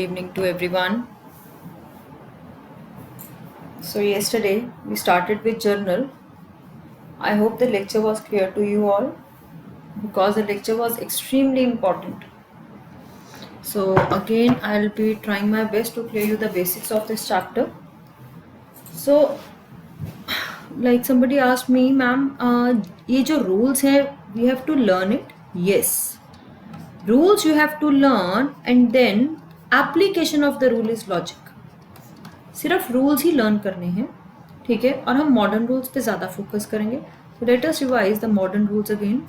Evening to everyone. So yesterday we started with journal. I hope the lecture was clear to you all because the lecture was extremely important. So again I'll be trying my best to clear you the basics of this chapter. So like somebody asked me, ma'am, ये जो rules है we have to learn it. Yes. Rules you have to learn and then application of the rule is logic. सिर्फ rules ही learn करने हैं, ठीक है, और हम मॉडर्न रूल्स पे ज़्यादा फोकस करेंगे. तो let us revise the modern rules again.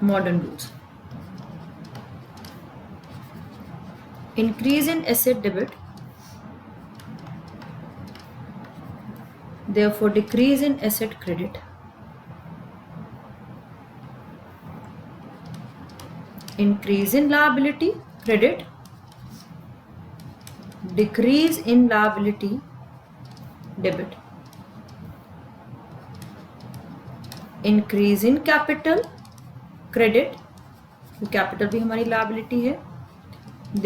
Modern rules: increase in asset debit, therefore decrease in asset credit, increase in liability credit, decrease in liability debit, increase in capital credit, capital भी हमारी liability है,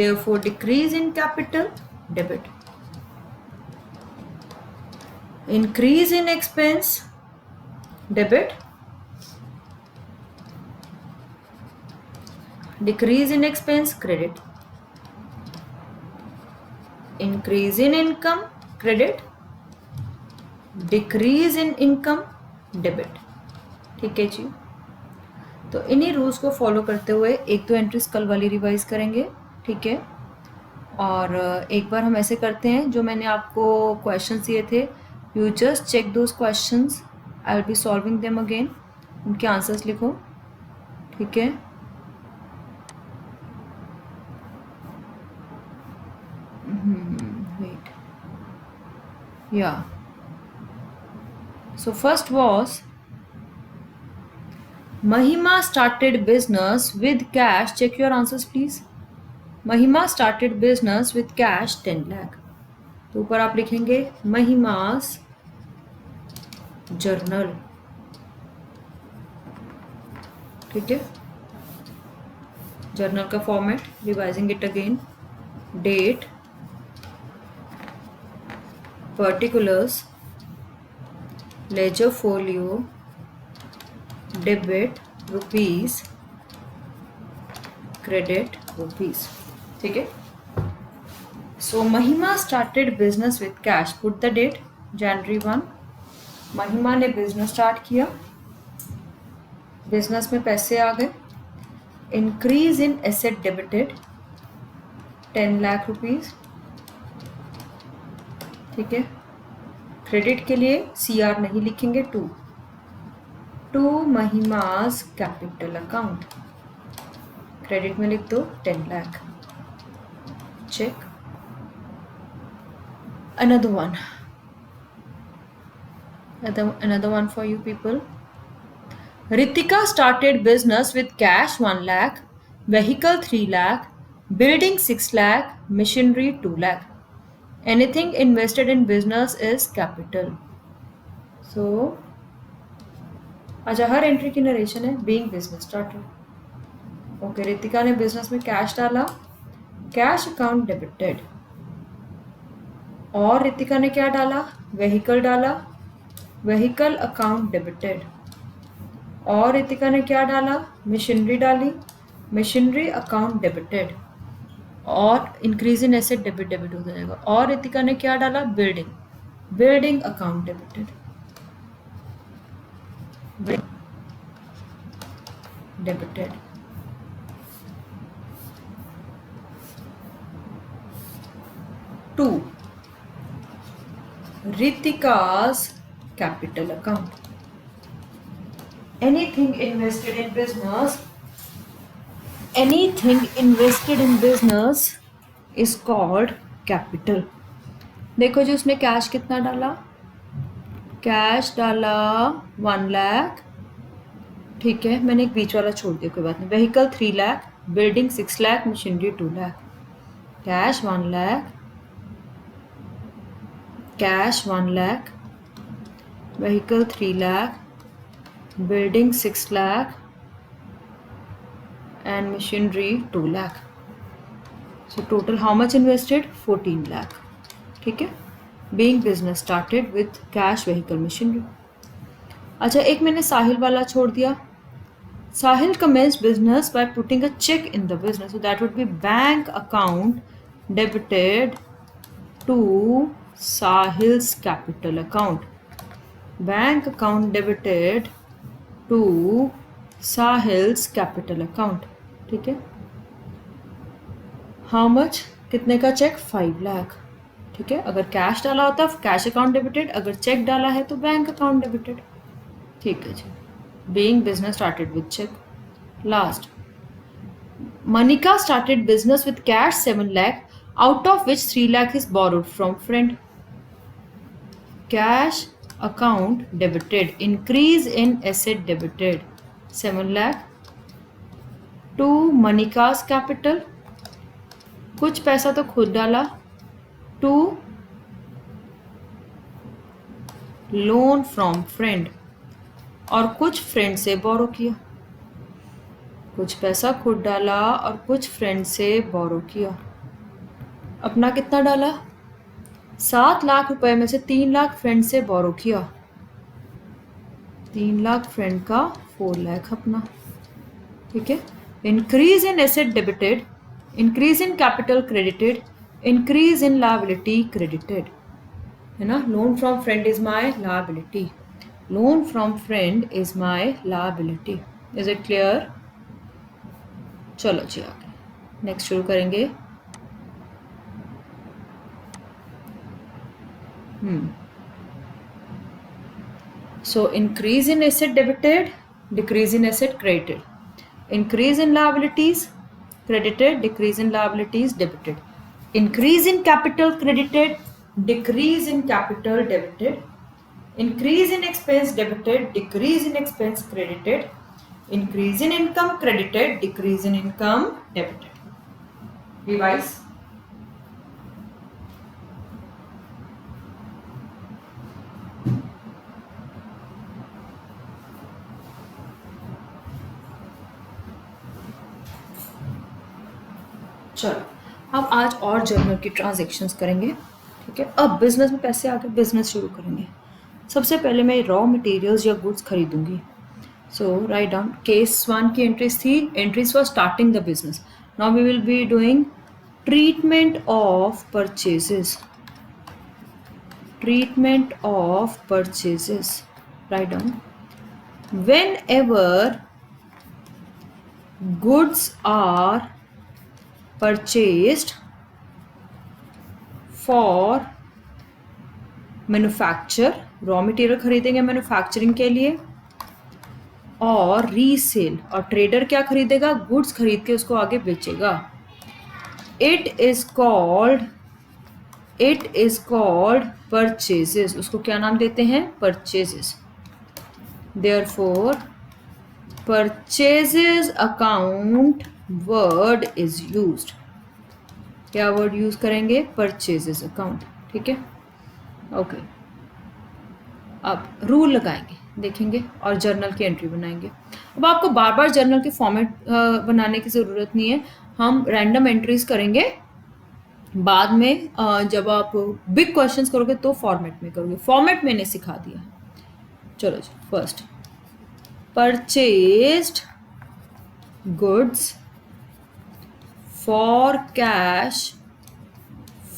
therefore decrease in capital debit, increase in expense debit, decrease in expense credit, increase in income credit, decrease in income debit. ठीक है जी. तो इन्हीं rules को follow करते हुए एक दो एंट्रीज कल वाली रिवाइज करेंगे, ठीक है. और एक बार हम ऐसे करते हैं, जो मैंने आपको क्वेश्चंस दिए थे, you just check those questions, I will be solving them again. उनके आंसर्स लिखो, ठीक है. वेट, या. So first was, Mahima started business with cash. Check your answers please. Mahima started business with cash 10 lakh. तो ऊपर आप लिखेंगे महिमास journal, ठीक है. जर्नल का format, revising it again: date, particulars, ledger folio, debit rupees, credit rupees, ठीक है. So Mahima started business with cash. Put the date January 1. महिमा ने बिजनेस स्टार्ट किया, बिजनेस में पैसे आ गए. Increase in asset debited 10 lakh rupees, ठीक है. क्रेडिट के लिए CR नहीं लिखेंगे, to Mahima's capital account. Credit में लिख दो 10 lakh. Check. Another one for you people. Ritika started business with cash 1 lakh, vehicle 3 lakh, building 6 lakh, machinery 2 lakh. Anything invested in business is capital. So, अच्छा, हर entry की narration है being business starter. Okay, Ritika ने business में cash डाला, cash account debited. और रितिका ने क्या डाला? व्हीकल डाला, व्हीकल अकाउंट डेबिटेड. और रितिका ने क्या डाला? मशीनरी डाली, मशीनरी अकाउंट डेबिटेड. और इंक्रीज इन एसेट डेबिट हो जाएगा. और रितिका ने क्या डाला? Building, building account debited, debited. To, Ritika's capital account. Anything invested in business is called capital. देखो जी, उसने कैश कितना डाला? कैश डाला 1 लाख, ठीक है. मैंने एक बीच वाला छोड़ दिया, कोई बात नहीं. Vehicle 3 lakh, building 6 lakh, machinery 2 lakh. Cash 1 lakh, cash 1 lakh, vehicle 3 lakh, building 6 lakh, and machinery 2 lakh. So total how much invested 14 lakh. ठीक है. Being business started with cash vehicle machinery. अच्छा, एक मैंने साहिल वाला छोड़ दिया. Sahil commenced business by putting a check in the business. So that would be bank account debited to Sahil's capital account. Bank account debited to Sahil's capital account. ठीक है. How much? कितने का चेक? 5 लाख. ठीक है. अगर cash डाला होता cash account debited, अगर चेक डाला है तो बैंक अकाउंट डेबिटेड. ठीक है जी. Being business started with check. Last. Manika started business with cash 7 lakh, out of which 3 lakh is borrowed from friend. Cash account debited. Increase in asset debited. 7 lakh. To Manika's capital. कुछ पैसा तो खुद डाला. To loan from friend. और कुछ friend से बोरो किया. कुछ पैसा खुद डाला और कुछ फ्रेंड से बोरो किया. अपना कितना डाला? 7 लाख रुपए में से 3 लाख फ्रेंड से बोरो किया. 3 लाख फ्रेंड का, 4 लाख अपना. ठीक है. Increase in asset debited, increase in capital credited, increase in liability credited. है ना. Loan from friend is my liability. Loan from friend is my liability. Is it clear? चलो जी आगे नेक्स्ट शुरू करेंगे. So increase in asset debited, decrease in asset credited, increase in liabilities credited, decrease in liabilities debited, increase in capital credited, decrease in capital debited, increase in expense debited, decrease in expense credited, increase in income credited, decrease in income debited. Revise. चलो अब आज और journal की transactions करेंगे. ठीक है. अब business में पैसे आ गए, बिजनेस शुरू करेंगे. सबसे पहले मैं रॉ मटेरियल्स या गुड्स खरीदूंगी. So right down. केस 1 की एंट्रीज थी, entries for starting the business. Now we will be doing treatment of purchases. Treatment of purchases. Right down. Whenever goods are purchased for manufacture, raw material खरीदेंगे manufacturing के लिए, और resale, और trader क्या खरीदेगा? Goods खरीद के उसको आगे बेचेगा. It is called purchases. उसको क्या नाम देते हैं? Purchases. Therefore purchases account word is used. क्या वर्ड यूज करेंगे? Purchases account. ठीक है. ओके. अब रूल लगाएंगे, देखेंगे और जर्नल की एंट्री बनाएंगे. अब आपको बार बार जर्नल के फॉर्मेट बनाने की ज़रूरत नहीं है. हम रैंडम एंट्रीज करेंगे बाद में. जब आप बिग क्वेश्चंस करोगे तो फॉर्मेट में करोगे. फॉर्मेट मैंने सिखा दिया. चलो जी. First, purchased goods for cash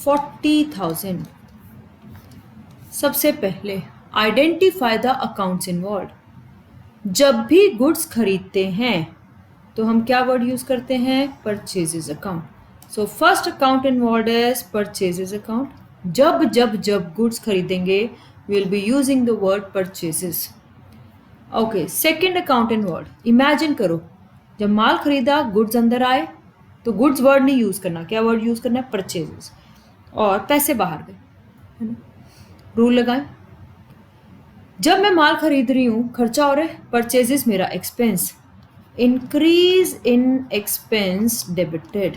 40,000. सबसे पहले आइडेंटिफाई द अकाउंट्स इन्वॉल्व. जब भी गुड्स खरीदते हैं तो हम क्या वर्ड यूज करते हैं? Purchases account. So first account involve is purchases account. जब गुड्स खरीदेंगे we will be using the word purchases. Okay. Second account involve. Imagine करो जब माल खरीदा, गुड्स अंदर आए, तो गुड्स वर्ड नहीं यूज करना. क्या वर्ड यूज करना है? परचेजेस. और पैसे बाहर गए, है ना. रूल लगाएं. जब मैं माल खरीद रही हूँ, खर्चा हो रहा है, परचेजेस मेरा expense. Increase in expense debited.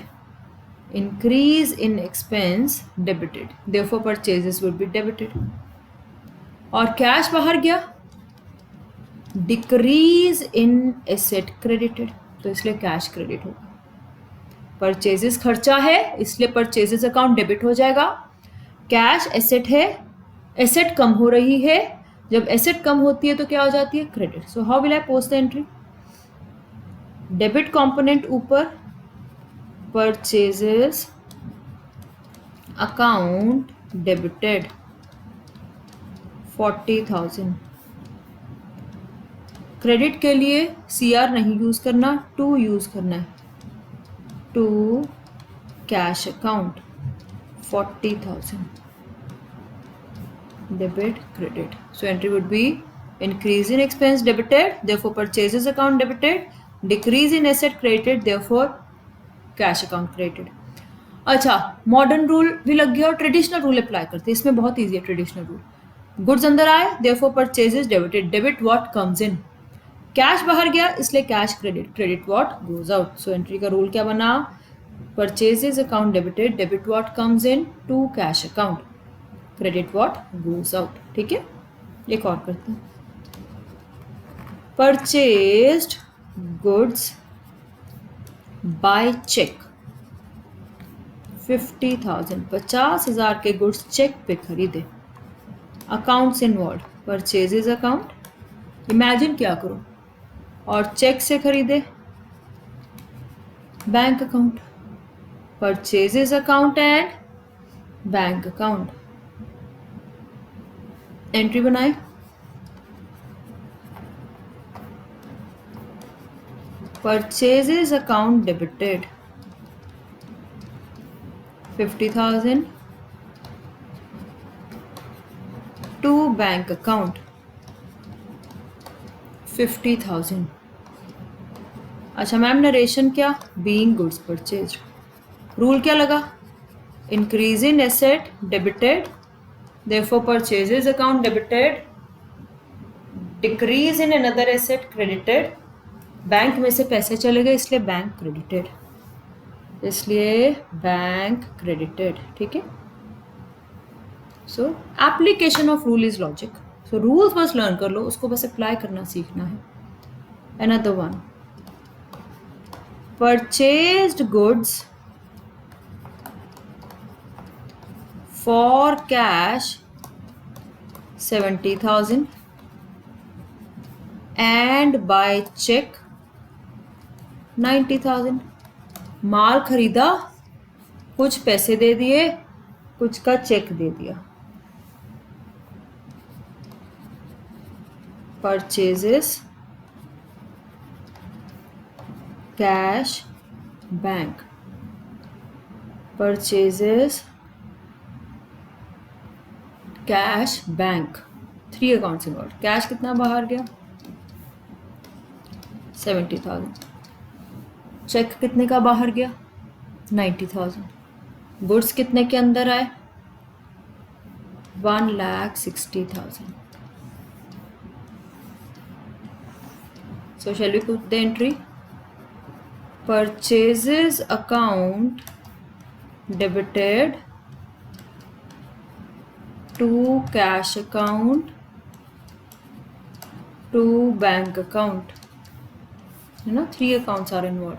Increase in expense debited. Therefore purchases would be debited. और कैश बाहर गया, डिक्रीज इन एसेट क्रेडिटेड, तो इसलिए कैश क्रेडिट होगा. परचेजेस खर्चा है इसलिए परचेजेस अकाउंट डेबिट हो जाएगा। कैश एसेट है, एसेट कम हो रही है, जब एसेट कम होती है तो क्या हो जाती है? Credit. So how will I post the entry? Debit component ऊपर, परचेजेस अकाउंट डेबिटेड 40,000। क्रेडिट के लिए CR नहीं यूज करना, टू यूज करना है, to cash account 40,000 debit credit. So entry would be increase in expense debited, therefore purchases account debited, decrease in asset credited, therefore cash account credited. अच्छा, modern rule भी लग गया और traditional rule apply करते हैं। इसमें बहुत ईजी है ट्रेडिशनल रूल। गुड्स अंदर आए, therefore purchases debited, debit what comes in, cash बाहर गया इसलिए cash credit, credit what goes out. So entry का रूल क्या बना? Purchases account debited, debit what comes in to cash account, credit what goes out. ठीक है, एक और करते हैं। परचेज्ड गुड्स बाय चेक 50,000, 50,000 के गुड्स चेक पे खरीदे। Accounts involve, purchases account, imagine क्या करो, और चेक से खरीदे bank account, purchases account and bank account. Entry बनाए, purchases account debited 50,000 to bank account 50,000। अच्छा मैम, नरेशन क्या? Being goods purchase. रूल क्या लगा? Increase in asset debited, therefore purchases account debited, decrease in another asset credited, bank में से पैसे चले गए इसलिए बैंक क्रेडिटेड, इसलिए बैंक क्रेडिटेड। ठीक है, सो application of rule is logic. So rules बस लर्न कर लो, उसको बस अप्लाई करना सीखना है। Another one, purchased goods for cash 70,000 and by check 90,000। माल खरीदा, कुछ पैसे दे दिए, कुछ का चेक दे दिया। Purchases cash bank, purchases cash bank, 3 accounts involve. Cash कितना बाहर गया? 70,000। चेक कितने का बाहर गया? 90,000। गुड्स कितने के अंदर आए? 1,60,000। So shall we put the entry? Purchases account debited to cash account to bank account, है ना, 3 अकाउंट्स आर इन्वॉल्व।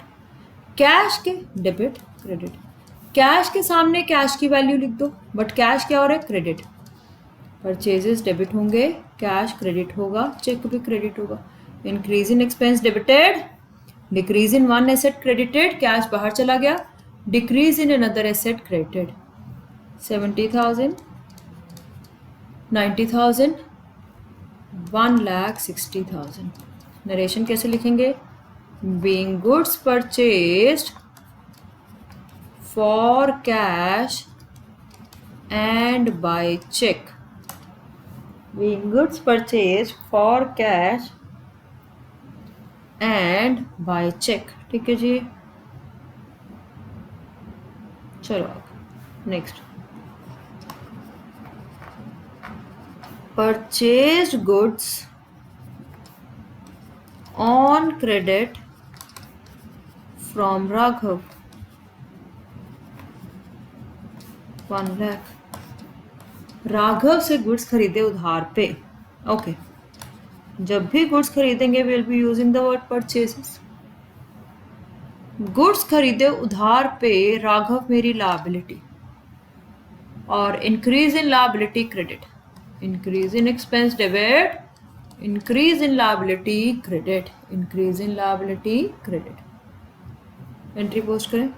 कैश के डेबिट क्रेडिट, कैश के सामने कैश की वैल्यू लिख दो, बट कैश क्या हो रहा है? क्रेडिट। परचेजेस डेबिट होंगे, कैश क्रेडिट होगा, चेक भी क्रेडिट होगा। Increase in expense debited, decrease in one asset credited, cash बाहर चला गया, decrease in another asset credited. 70,000, 90,000, 1,60,000। Narration कैसे लिखेंगे? Being goods purchased for cash and by cheque, being goods purchased for cash and by cheque. ठीक है जी, चलो next. Purchased goods on credit from Raghav 1 lakh। Raghav से गुड्स खरीदे उधार पे। ओके, जब भी गुड्स खरीदेंगे will be using the word purchases. Goods खरीदे उधार पे राघव मेरी लायबिलिटी, और increase in liability credit, increase in expense debit, increase in liability credit, increase in liability credit. Entry post करें।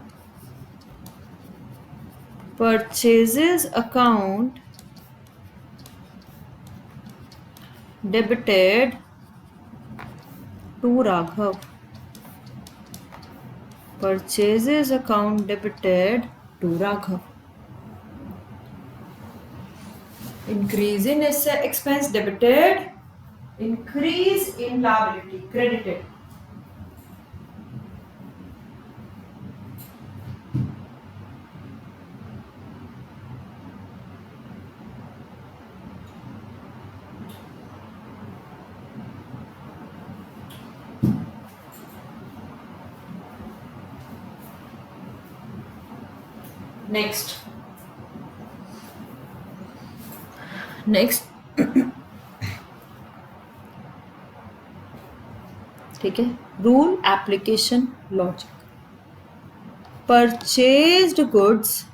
Purchases account debited to Raghav, purchases account debited to Raghav, increase in expense debited, increase in liability credited। Next ठीक है, rule application logic. Purchased goods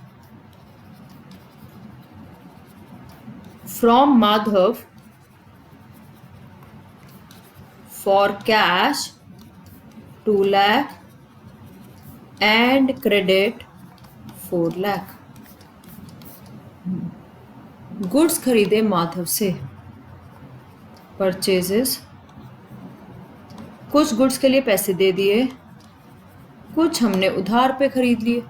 from Madhav for cash 2 lakh and credit 4 lakh. Goods खरीदे माधव से, purchases, कुछ goods के लिए पैसे दे दिए, कुछ हमने उधार पे खरीद लिए।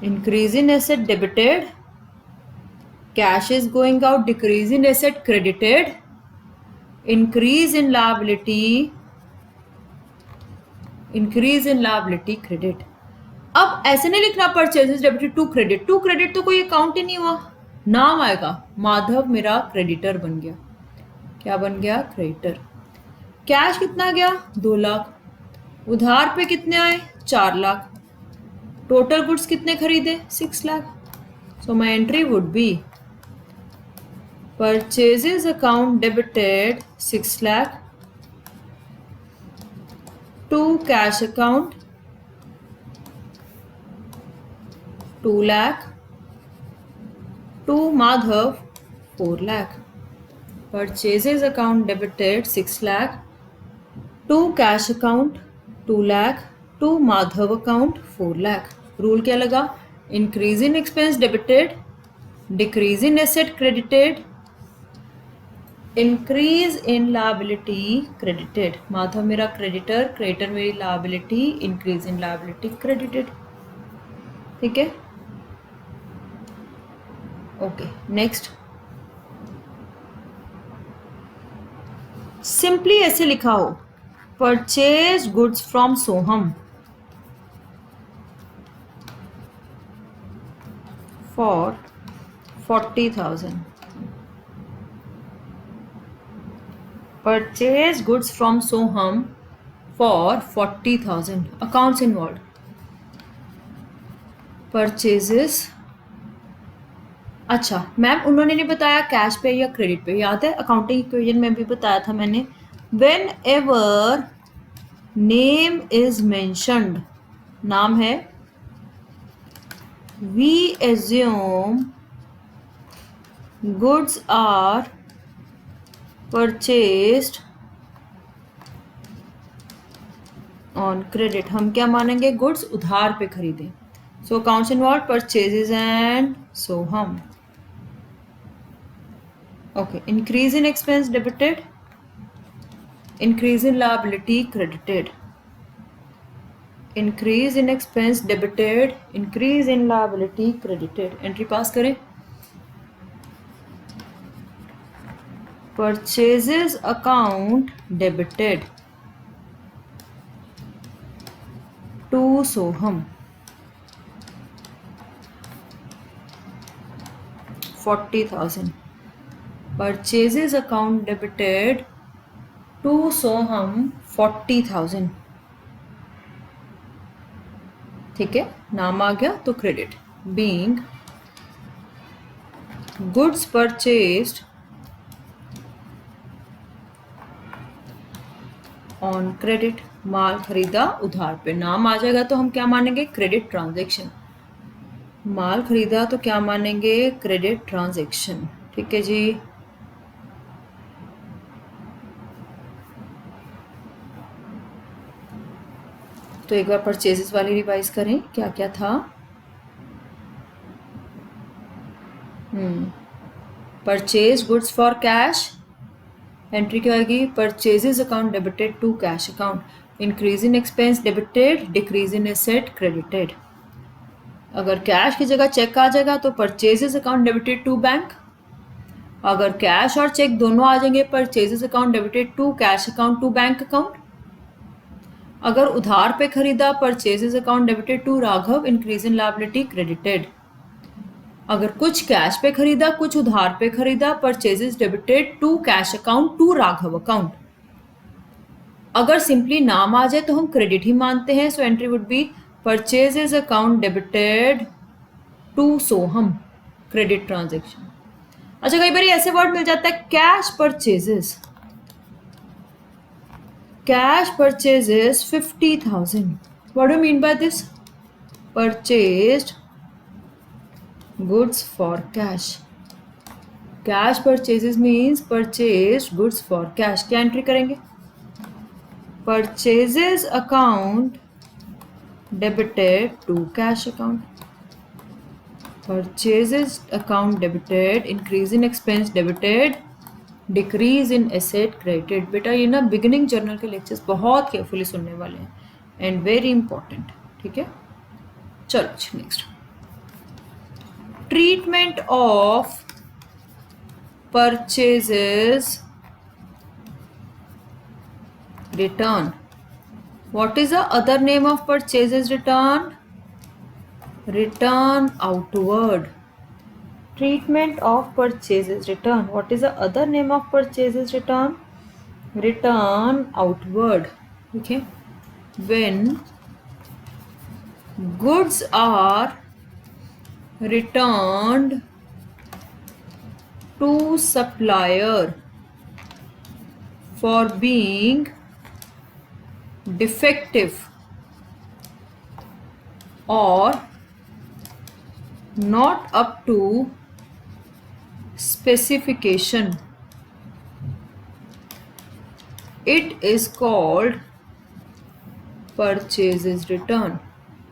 Increase in asset debited, cash is going out, decrease in asset credited, increase in liability credit. अब ऐसे नहीं लिखना purchases debited to credit, to credit तो कोई अकाउंट ही नहीं हुआ, नाम आएगा। माधव मेरा क्रेडिटर बन गया, क्या बन गया? क्रेडिटर। कैश कितना गया? 2 लाख। उधार पे कितने आए? 4 लाख। टोटल गुड्स कितने खरीदे? 6 lakh. So my entry would be purchases account debited 6 lakh to cash account 2 lakh to Madhav 4 lakh। Purchases account debited 6 lakh to cash account 2 lakh to Madhav account 4 lakh। Rule क्या लगा? Increase in expense debited, decrease in asset credited, increase in liability credited। Madhav मेरा creditor, creditor मेरी liability, increase in liability credited। ठीक है, okay. Next, simply ऐसे लिखा हो, purchase goods from Soham for 40,000, purchase goods from Soham for 40,000। Accounts involve, purchases. अच्छा ma'am, उन्होंने नहीं बताया कैश पे या क्रेडिट पे, याद है अकाउंटिंग इक्वेशन में भी बताया था मैंने। Whenever name is mentioned, नाम है, we assume goods are purchased on credit. हम क्या मानेंगे? गुड्स उधार पे खरीदे। So accounts involve, purchases and Soham. Okay, increase in expense debited, increase in liability credited, increase in expense debited, increase in liability credited। Entry pass करें। Purchases account debited to Soham 40,000। Purchases account debited to Soham 40,000। ठीक है, नाम आ गया तो credit. Being goods purchased on credit, माल खरीदा उधार पे, नाम आ जाएगा तो हम क्या मानेंगे, क्रेडिट ट्रांजैक्शन। माल खरीदा तो क्या मानेंगे, क्रेडिट ट्रांजैक्शन। ठीक है जी। तो एक बार परचेजेस वाली रिवाइज करें, क्या क्या था। Purchase goods for cash, entry क्या आएगी, purchases account debited to cash account, increase in expense debited, decrease in asset credited. अगर कैश की जगह चेक आ जाएगा तो purchases account debited to bank. अगर कैश और चेक दोनों आ जाएंगे, purchases account debited to cash account to bank account. अगर उधार पे खरीदा, purchases account debited to Raghav, increase in liability credited. अगर कुछ कैश पे खरीदा, कुछ उधार पे खरीदा, purchases debited to cash account to Raghav account. अगर सिंपली नाम आ जाए तो हम क्रेडिट ही मानते हैं, so entry would be purchases account debited to Soham, credit transaction. अच्छा, कई बार ऐसे वर्ड मिल जाता है, cash purchases, cash purchases 50,000, what do you mean by this, purchased goods for cash. Cash purchases means purchased goods for cash. क्या entry करेंगे, purchases account debited to cash account, purchases account debited, increase in expense debited, decrease in asset credited. बेटा ये ना beginning journal के lectures बहुत carefully सुनने वाले हैं एंड वेरी इंपॉर्टेंट। ठीक है, चलो next, treatment of purchases return. What is the other name of purchases return? Return outward. Treatment of purchases return. What is the other name of purchases return? Return outward. Okay. When goods are returned to supplier for being defective or not up to specification, it is called purchases return.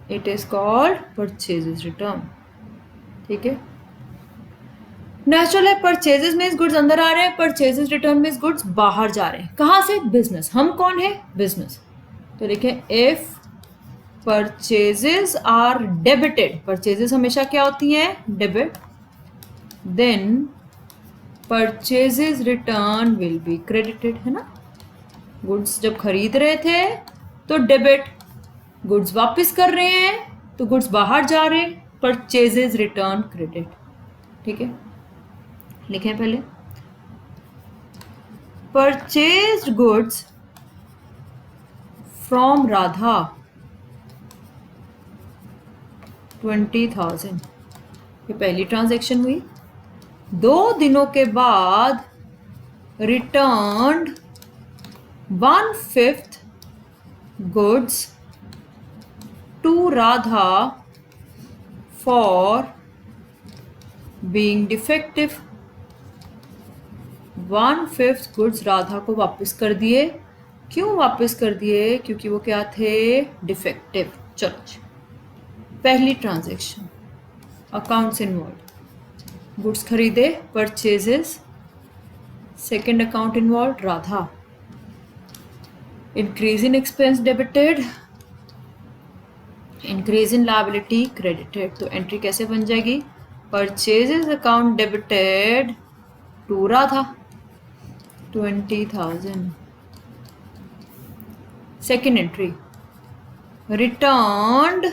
It is called purchases return. ठीक है, natural है, purchases means goods अंदर आ रहे हैं, purchases return means goods बाहर जा रहे हैं। कहां से, बिजनेस। हम कौन है, बिजनेस। तो देखें, if purchases are debited, purchases हमेशा क्या होती हैं, debit, then purchases return will be credited, है ना। गुड्स जब खरीद रहे थे तो डेबिट, गुड्स वापस कर रहे हैं तो गुड्स बाहर जा रहे हैं, परचेजेस रिटर्न क्रेडिट। ठीक है, लिखें पहले, परचेज्ड गुड्स फ्रॉम राधा 20,000, ये पहली ट्रांजैक्शन हुई। 2 दिनों के बाद returned 1/5 goods to Radha for being defective. 1/5 goods Radha को वापस कर दिए। क्यों वापस कर दिए, क्योंकि वो क्या थे, डिफेक्टिव। चलो, पहली ट्रांजैक्शन, अकाउंट्स इन्वॉल्व, गुड्स खरीदे, purchases. Second account involve, Radha, increase in expense debited, increase in liability credited. तो एंट्री कैसे बन जाएगी, purchases account debited to Radha 20,000। Second entry, returned,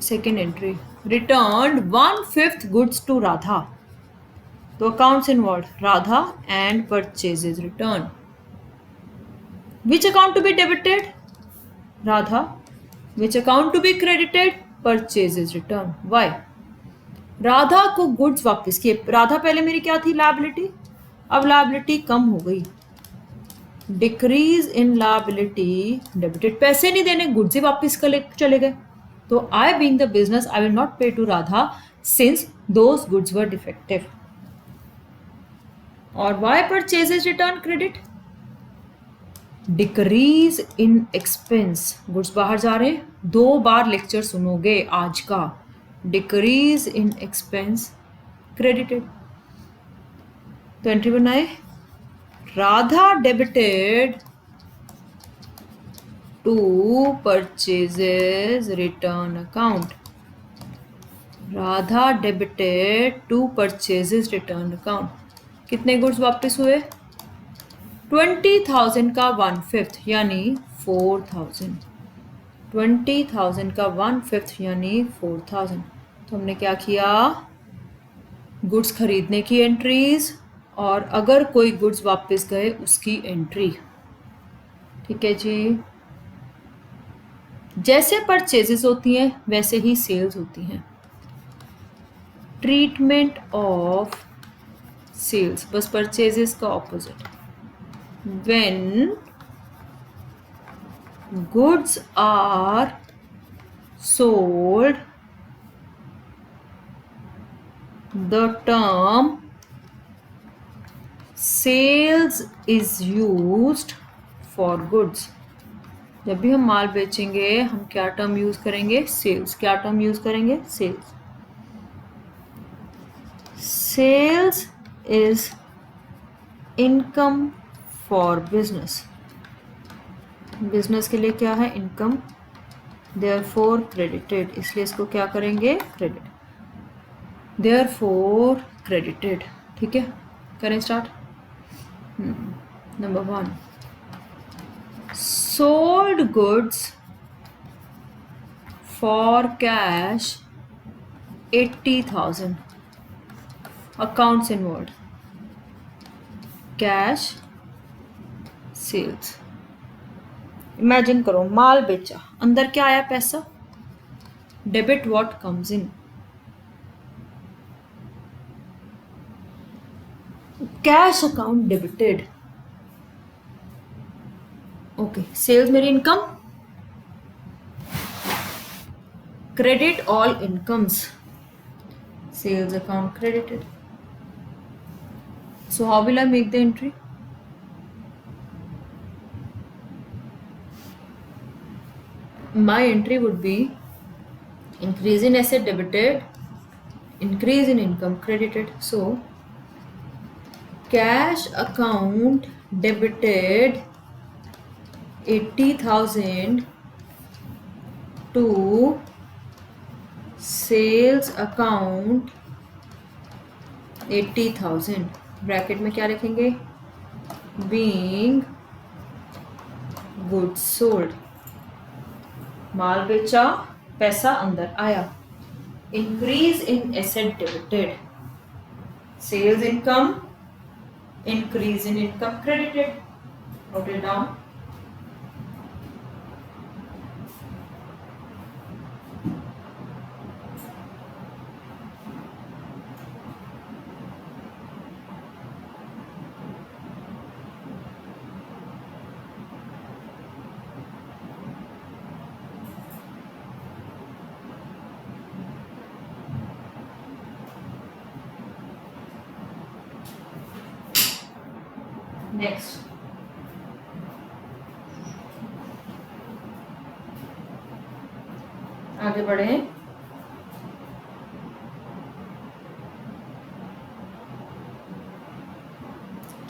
second entry, returned 1/5 goods to Radha. तो accounts involve, Radha and purchases return. Which account to be debited, Radha, which account to be credited, purchases return. Why, Radha को goods वापस किए। राधा पहले मेरी क्या थी, liability, अब liability कम हो गई, डिक्रीज इन लायबिलिटी डेबिटेड, पैसे नहीं देने, गुड्स ही वापस चले गए. तो I being the business I will not pay to Radha since those goods were defective. और why purchases return credit, decrease in expense, goods बाहर जा रहे हैं. 2 बार लेक्चर सुनोगे आज का. Decrease in expense credited. तो एंट्री बनाए, Radha debited to purchases return account. Radha debited to purchases return account. कितने गुड्स वापस हुए? 20,000 का 1/5 यानी 4,000. 20,000 का 1/5 यानी 4,000. तो हमने क्या किया? गुड्स खरीदने की एंट्रीज और अगर कोई गुड्स वापस गए उसकी एंट्री. ठीक है जी. जैसे परचेजेस होती हैं वैसे ही सेल्स होती हैं. ट्रीटमेंट ऑफ सेल्स, बस परचेजेस का opposite. When goods are sold the term sales is used for goods. जब भी हम माल बेचेंगे हम क्या टर्म यूज करेंगे? सेल्स. क्या टर्म यूज करेंगे? Sales. Sales is income for business. Business के लिए क्या है? इनकम. देयरफॉर क्रेडिटेड, इसलिए इसको क्या करेंगे? क्रेडिट. Therefore credited. ठीक है, करें start. Number 1, sold goods for cash 80,000. Accounts involved. Cash sales. Imagine करो, माल बेचा, अंदर क्या आया? पैसा. Debit what comes in. Cash account debited. Okay, sales मेरी income. Credit all incomes. Sales account credited. So how will I make the entry? My entry would be increase in asset debited, increase in income credited. So cash account debited 80,000 to sales account 80,000. Bracket में क्या लिखेंगे? being goods sold. माल बेचा, पैसा अंदर आया. increase in asset debited, sales income, increase in income credited. Note it down. Next, आगे बढ़े.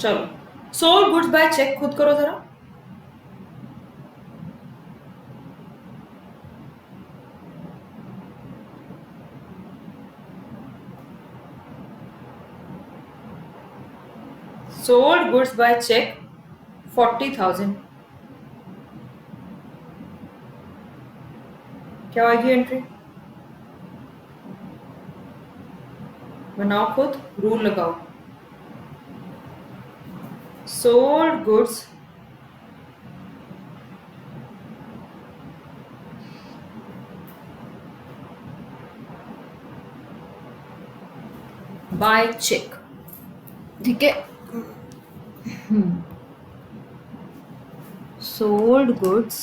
चलो, सोल्ड गुड्स बाय चेक खुद करो जरा. sold goods by check 40,000. क्या आएगी एंट्री? बनाओ खुद, रूल लगाओ. sold goods by check. ठीक है. sold goods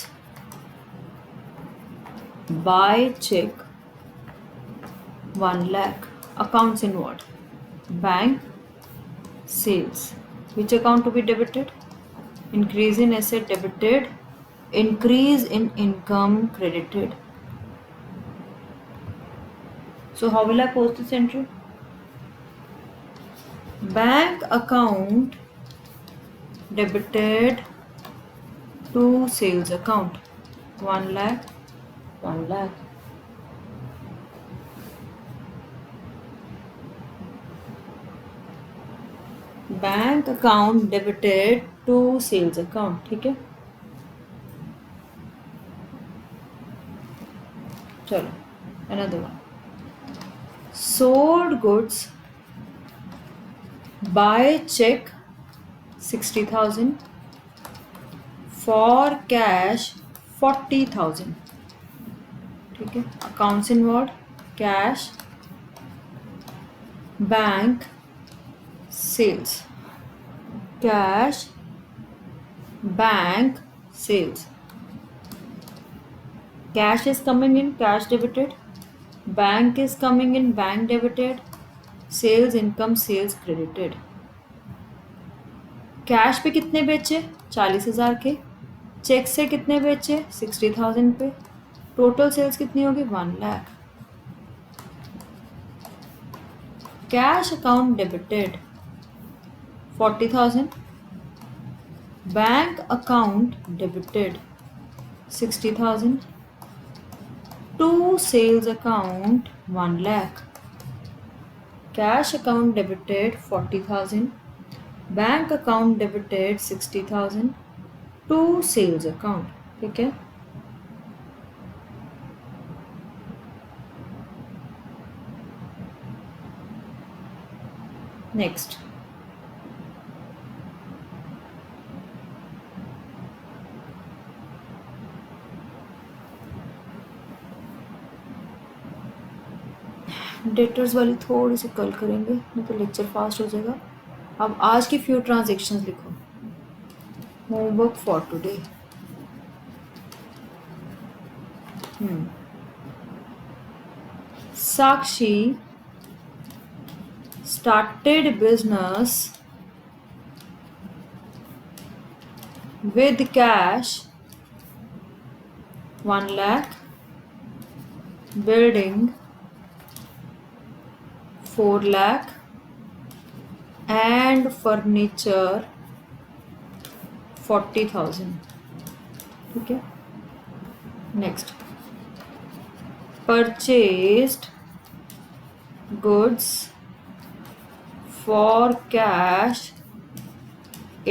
by check 1 lakh. Accounts involved. Bank, sales. Which account to be debited? Increase in asset debited. Increase in income credited. So how will I post this entry? Bank account debited to sales account 1 lakh 1 lakh. Bank account debited to sales account. ठीक है, चलो another one. Sold goods by check 60,000 for cash 40,000. ठीक है, accounts involve. Cash, bank, sales. Cash, bank, sales. Cash is coming in, cash debited. Bank is coming in, bank debited. Sales income, sales credited. Cash पे कितने बेचे? 40,000 के. Check से कितने बेचे? 60,000 पे. टोटल सेल्स कितनी होगी? 1 lakh. Cash account debited 40,000. Bank account debited 60,000 to sales account 1 lakh. Cash account debited 40,000. Bank account debited 60,000 to sales account. ठीक है, नेक्स्ट. डेटर्स वाली थोड़ी सी कल करेंगे, नहीं तो लेक्चर फास्ट हो जाएगा. अब आज की फ्यू ट्रांजेक्शन्स लिखो. Homework for today. Sakshi started business with cash 1 lakh, building 4 lakh and furniture 40,000. ठीक है, next. Purchased goods for cash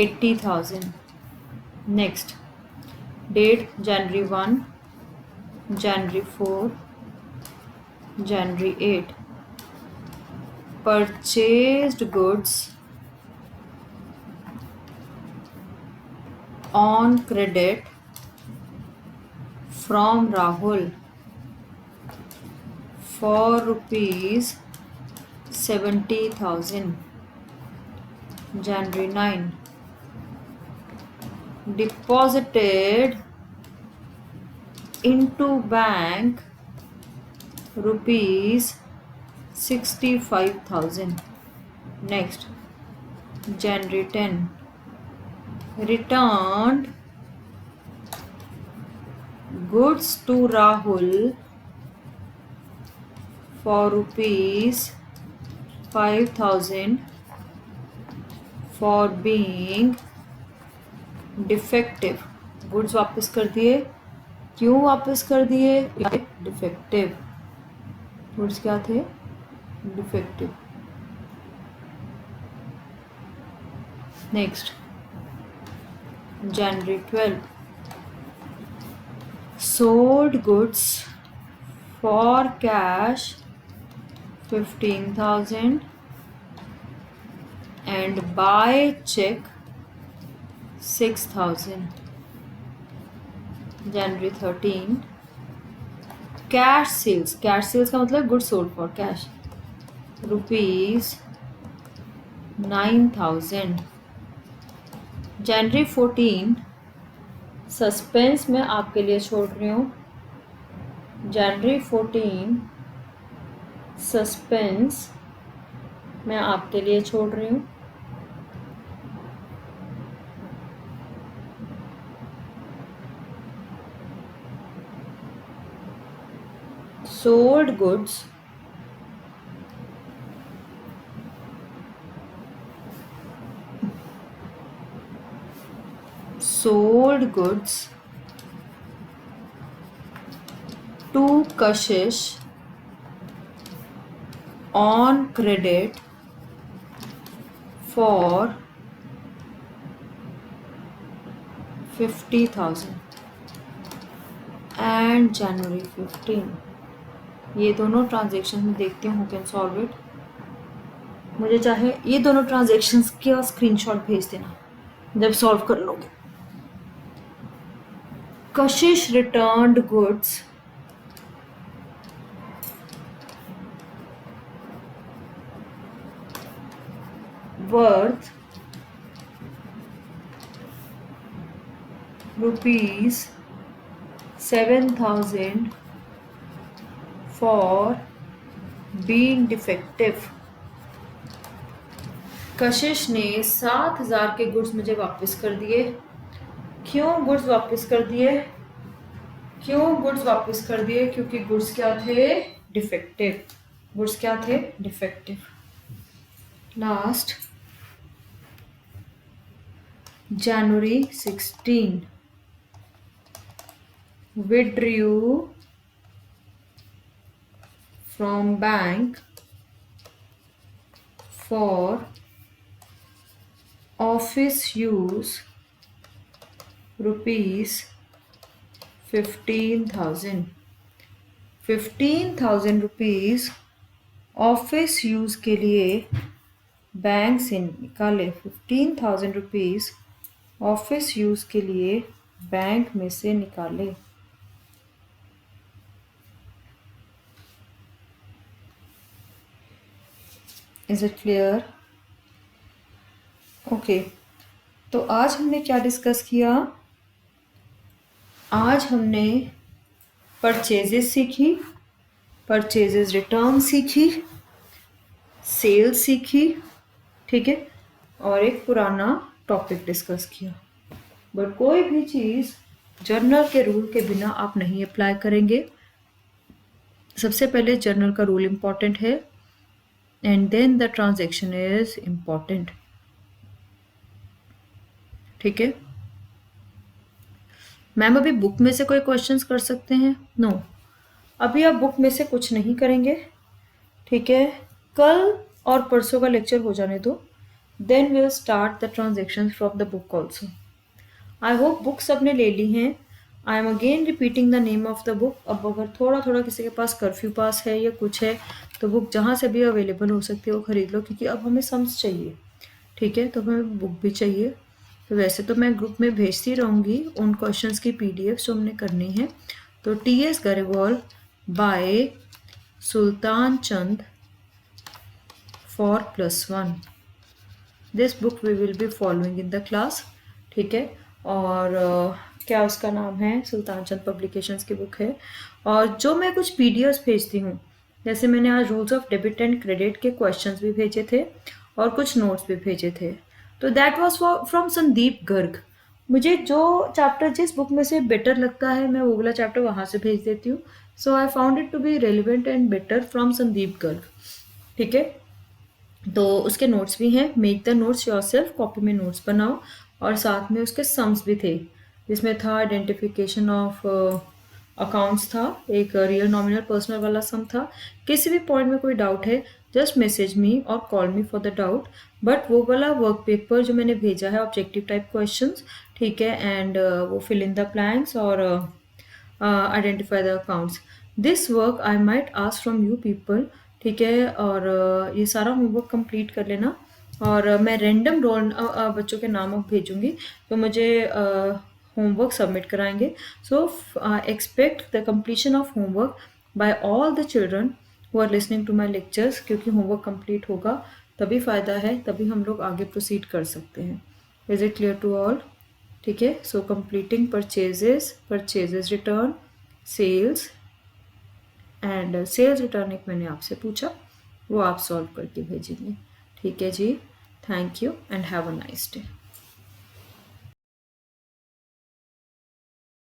80,000. Next, date January 1, January 4, January 8. Purchased goods on credit from Rahul for rupees 70,000. January 9. Deposited into bank rupees 65,000. Next, January 10. Returned goods to Rahul for rupees 5,000 for being defective. Goods वापस कर दिए. क्यों वापस कर दिए? Defective. Goods क्या थे? Defective. Next, January 12. Sold goods for cash 15,000 and by check 6,000. January 13. Cash sales. Cash sales का मतलब goods sold for cash rupees 9,000. January 14. Suspense में आपके लिए छोड़ रही हूँ जनवरी 14 सस्पेंस मैं आपके लिए छोड़ रही हूँ। Sold goods to Kashish on credit for 50,000 and January 15। ये दोनों ट्रांजेक्शन में देखती हूँ, कैन सॉल्व इट। मुझे चाहे ये दोनों ट्रांजेक्शन्स का स्क्रीनशॉट भेज देना जब सॉल्व कर लोगे। कशिश returned goods worth rupees 7,000 for being defective। कशिश ने 7,000 के गुड्स मुझे वापस कर दिए। क्यों गुड्स वापस कर दिए? क्योंकि गुड्स क्या थे? डिफेक्टिव। गुड्स क्या थे? Defective. Last January 16 withdrew from bank for office use rupees 15,000। 15,000 rupees office use के लिए बैंक से निकाले। 15,000 रुपीज़ ऑफिस यूज़ के लिए बैंक में से निकाले। Is it clear? ओके, तो आज हमने क्या डिस्कस किया? आज हमने परचेजेस सीखी, परचेजेस रिटर्न सीखी, सेल सीखी, ठीक है, और एक पुराना टॉपिक डिस्कस किया। बट कोई भी चीज़ जर्नल के रूल के बिना आप नहीं अप्लाई करेंगे। सबसे पहले जर्नल का रूल इम्पॉर्टेंट है and then the transaction is important, ठीक है। मैम अभी बुक में से कोई क्वेश्चंस कर सकते हैं? नो, अभी आप बुक में से कुछ नहीं करेंगे, ठीक है। कल और परसों का लेक्चर हो जाने दो, then will start the transaction from the book also. I hope book सबने ले ली हैं। I am again repeating the name of the book. अब अगर थोड़ा थोड़ा किसी के पास कर्फ्यू पास है या कुछ है तो बुक जहाँ से भी अवेलेबल हो सकती है वो खरीद लो, क्योंकि अब हमें सम्स चाहिए, ठीक है, तो हमें बुक भी चाहिए। तो वैसे तो मैं ग्रुप में भेजती रहूँगी उन क्वेश्चंस की PDF जो हमने करनी है। तो TS Grewal by Sultan Chand for +1, this book we will be following in the class, ठीक है। और क्या उसका नाम है? सुल्तान चंद पब्लिकेशंस की बुक है। और जो मैं कुछ PDFs भेजती हूँ, जैसे मैंने आज rules of debit and credit के क्वेश्चंस भी भेजे थे और कुछ नोट्स भी भेजे थे, तो that was from Sandeep Garg. मुझे जो चैप्टर जिस बुक में से बेटर लगता है मैं वो वाला चैप्टर वहाँ से भेज देती हूँ। So I found it to be relevant and better from Sandeep Garg, ठीक है। तो उसके नोट्स भी हैं, make the notes yourself, copy में नोट्स बनाओ। और साथ में उसके सम्स भी थे, जिसमें था आइडेंटिफिकेशन ऑफ अकाउंट्स था, एक रियल नॉमिनल पर्सनल वाला सम था। किसी भी पॉइंट में कोई डाउट है जस्ट मैसेज मी और call me for the doubt. But वो वाला वर्क पेपर जो मैंने भेजा है ऑब्जेक्टिव टाइप क्वेश्चंस, ठीक है, एंड वो फिल इन द ब्लैंक्स और identify the accounts, this work I might ask from you people, ठीक है। और ये सारा होमवर्क कंप्लीट कर लेना। और मैं रैंडम रोल बच्चों के नाम अब भेजूंगी तो मुझे होमवर्क सबमिट कराएंगे। So expect the completion of homework by all the children who are listening to my lectures, क्योंकि होमवर्क कंप्लीट होगा तभी फ़ायदा है, तभी हम लोग आगे प्रोसीड कर सकते हैं। Is it clear to all? ठीक है। So completing purchases return, sales and sales return एक मैंने आपसे पूछा, वो आप सॉल्व करके भेजेंगे। ठीक है जी, thank you and have a nice day.